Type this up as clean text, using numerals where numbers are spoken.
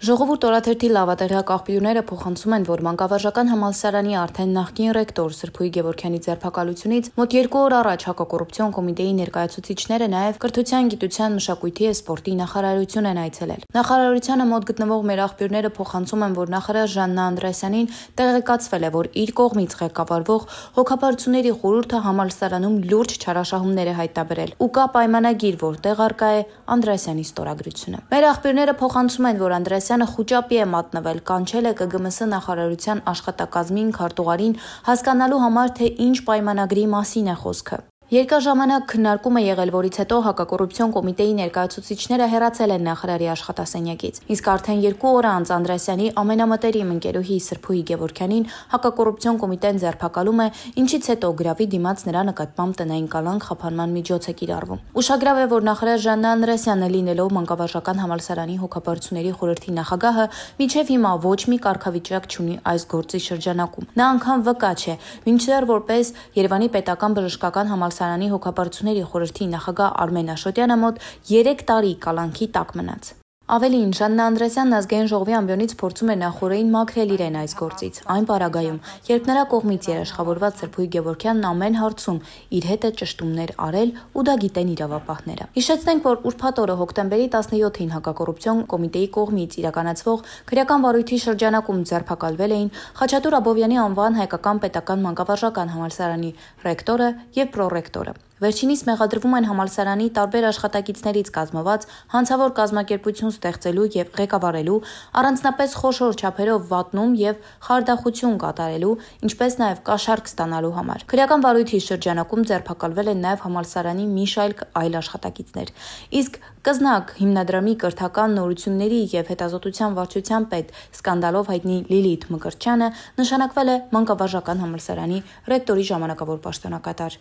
Ժողովուրդ օրաթերթի լավատեղյակ աղբյուրները փոխանցում են, որ Մանկավարժական համալսարանի արդեն նախկին ռեկտոր Սրփուհի Գևորգյանի ձերբակալությունից մոտ 2 օր առաջ հակակոռուպցիոն կոմիտեի ներկայացուցիչները նաև Կրթության, Գիտության, Մշակույթի և Սպորտի նախարարություն են այցելել։ Նախարարությանը մոտ գտնվող մեր աղբյուրները փոխանցում են, որ նախարար Ժաննա Անդրեասյանին տեղեկացվել է, որ իր կողմից ղեկավարվող հոգապարությունների խորհուրդը համալսարանում լուրջ չարաշահումներ է հայտնաբերել ու կա պայմանագիր, որտեղ առկա է Անդրեասյանի ստորագրությունը։ Մեր աղբյուրները փոխանցում են, որ Անդրեասյանը խուճապի է մատնվել, կանչել է ԿԳՄՍ նախարարության աշխատակազմին քարտուղարին հասկանալու համար, թե ինչ պայմանագրի մասին է խոսքը։ Երկար ժամանակ քննարկում է եղել, որից հետո հակակոռուպցիոն կոմիտեի ներկայացուցիչները հեռացել են նախարարի աշխատասենյակից։ Իսկ արդեն 2 օր անց Անդրեասյանի ամենամտերիմ ընկերուհի Սրփուհի Գևորգյանին հակակոռուպցիոն կոմիտեն ձերբակալում է, ինչից հետո գրավի դիմաց նրա նկատմամբ տնային կալանք խափանման միջոց է կիրառվում։ Ուշագրավ է, որ նախարար Ժաննա Անդրեասյանը լինելով Մանկավարժական համալսարանի հոգապարությունների խորհրդի նախագահը մինչև հիմա ոչ մի կարգավիճակ չունի այս գործի շրջանակում։ Նա անգամ վկա չէ, մինչդեռ որպես Երևանի պետական բժշկական համալսարանի հոգապարությունների խորհրդի նախագահ Արմեն Աշոտյանը մոտ 3 տարի կալանքի տակ մնաց։ Ավելին, Ժաննա Անդրեասյանն ազգային ժողովի ամբիոնից փորձում է նախօրեին մաքրել իրեն այս գործից, այն պարագայում, երբ նրա կողմից երաշխավորված Սրփուհի Գևորգյանն ամեն հարցում իր հետ է ճշտումներ արել ու դա գիտեն իրավապահները։ Հիշեցնենք, որ ուրբաթ օրը հոկտեմբերի 17-ին հակակոռուպցիոն կոմիտեի կողմից իրականացվող քրեական վարույթի շրջանակում ձերբակալվել էին Խաչատուր Աբովյանի անվան Հայկական պետական մանկավարժական համալսարանի ռեկտորը և պրոռեկտորը։ Վերջինիս մեղադրվում են համալսարանի տարբեր աշխատակիցներից կազմված հանցավոր կազմակերպություն ստեղծելու և ղեկավարելու, առանձնապես խոշոր չափերով վատնում և խարդախություն կատարելու, ինչպես նաև կաշառք ստանալու համար։ Քրեական վարույթի շրջանակում ձերբակալվել են նաև համալսարանի մի շարք այլ աշխատակիցներ։ Իսկ «Կզնակ» հիմնադրամի կրթական նորությունների և հետազոտության վարչության պետ սկանդալով հայտնի Լիլիթ Մկրտչյանը նշանակվել է Մանկավարժական համալսարանի ռեկտորի ժամանակավոր պաշտոնակատար։